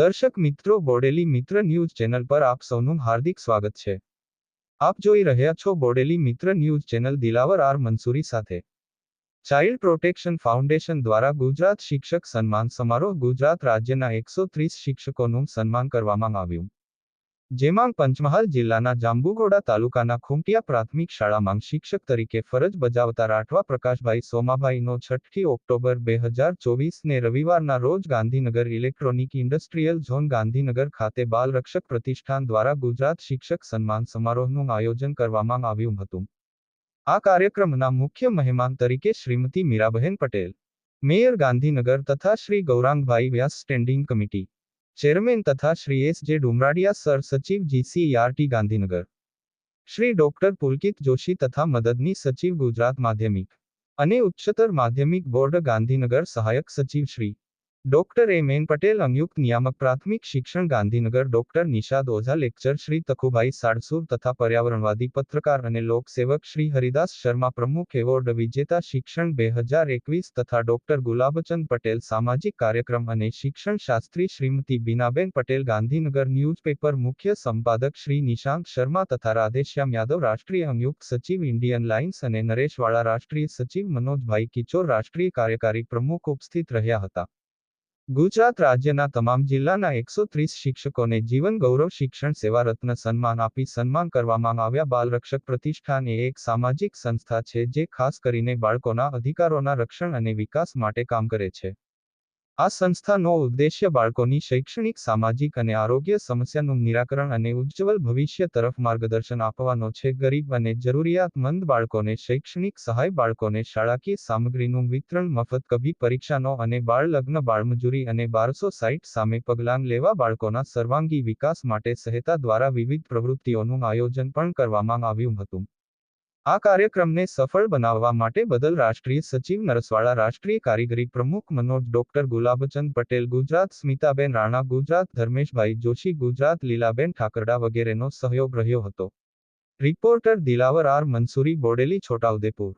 દર્શક મિત્રો, બોડેલી મિત્ર ન્યૂઝ ચેનલ પર આપ સૌનું હાર્દિક સ્વાગત છે. આપ જોઈ રહ્યા છો બોડેલી મિત્ર news channel. Dilawar R Mansuri સાથે ચાઇલ્ડ પ્રોટેક્શન ફાઉન્ડેશન દ્વારા ગુજરાત શિક્ષક સન્માન સમારોહ. ગુજરાત રાજ્યના 130 શિક્ષકોનું સન્માન કરવામાં આવ્યું, જેમાં પંચમહાલ જિલ્લાના જાંબુઘોડા તાલુકાના ખૂંટિયા પ્રાથમિક શાળામાં શિક્ષક તરીકે ફરજ બજાવતા રાઠવા પ્રકાશભાઈ સોમાભાઈનો 6 ઓક્ટોબર 2024ને રવિવારના રોજ Gandhinagar electronic industrial zone Gandhinagar ખાતે બાલ રક્ષક પ્રતિષ્ઠાન દ્વારા ગુજરાત શિક્ષક સન્માન સમારોહનું આયોજન કરવામાં આવ્યું હતું. આ કાર્યક્રમના મુખ્ય મહેમાન તરીકે શ્રીમતી મીરાબહેન પટેલ, મેયર ગાંધીનગર તથા શ્રી ગૌરાંગભાઈ વ્યાસ, સ્ટેન્ડિંગ કમિટી ચેરમેન તથા શ્રી S.J. ડુમરાડિયા, સર સચિવ GCERT ગાંધીનગર, શ્રી ડોક્ટર પુલકિત જોશી તથા મદદની સચિવ ગુજરાત માધ્યમિક અને ઉચ્ચતર માધ્યમિક બોર્ડ ગાંધીનગર, સહાયક સચિવ શ્રી ડોક્ટર M.N. પટેલ, સંયુક્ત નિયામક પ્રાથમિક શિક્ષણ ગાંધીનગર, ડોક્ટર નિષાદ ઓઝા, લેક્ચર શ્રી તખુભાઈ સાડસુર તથા પર્યાવરણવાદી પત્રકાર અને લોકસેવક શ્રી હરિદાસ શર્મા, પ્રમુખ એવોર્ડ વિજેતા શિક્ષણ 2021 તથા ડોક્ટર ગુલાબચંદ પટેલ, સામાજિક કાર્યક્રમ અને શિક્ષણ શાસ્ત્રી શ્રીમતી બીનાબેન પટેલ, ગાંધીનગર ન્યૂઝપેપર મુખ્ય સંપાદક શ્રી નિશાંત શર્મા તથા રાધેશ્યામ યાદવ, રાષ્ટ્રીય સંયુક્ત સચિવ ઇન્ડિયન લાયન્સ, અને નરેશ વાળા, રાષ્ટ્રીય સચિવ મનોજભાઈ કિચોર, રાષ્ટ્રીય કાર્યકારી પ્રમુખ ઉપસ્થિત રહ્યા હતા. ગુજરાત રાજ્યના તમામ જિલ્લાના 130 શિક્ષકોને જીવન ગૌરવ શિક્ષણ સેવા રત્ન સન્માન આપી સન્માન કરવામાં આવ્યા. બાલ રક્ષક પ્રતિષ્ઠાન એ એક સામાજિક સંસ્થા છે જે ખાસ કરીને બાળકોના અધિકારોના રક્ષણ અને વિકાસ માટે કામ કરે છે. આ સંસ્થાનો ઉદ્દેશ્ય બાળકોની શૈક્ષણિક, સામાજિક અને આરોગ્ય સમસ્યાનું નિરાકરણ અને ઉજ્જવલ ભવિષ્ય તરફ માર્ગદર્શન આપવાનો છે. ગરીબ અને જરૂરિયાતમંદ બાળકોને શૈક્ષણિક સહાય, બાળકોને શાળાકીય સામગ્રીનું વિતરણ, મફત કભી પરીક્ષાનો અને બાળ લગ્ન, બાળમજૂરી અને 1260 સામે પગલાં લેવા, બાળકોના સર્વાંગી વિકાસ માટે સહાયતા દ્વારા વિવિધ પ્રવૃત્તિઓનું આયોજન પણ કરવામાં આવ્યું હતું. આ કાર્યક્રમને સફળ બનાવવા માટે બદલ રાષ્ટ્રીય સચિવ નરસવાડા, રાષ્ટ્રીય કારીગરી પ્રમુખ મનોજ, ડોક્ટર ગુલાબચંદ પટેલ ગુજરાત, સ્મિતાબેન રાણા ગુજરાત, ધર્મેશભાઈ જોશી ગુજરાત, લીલાબેન ઠાકરડા વગેરેનો સહયોગ રહ્યો હતો. Reporter Dilawar R Mansuri, Bodeli, Chhota Udepur.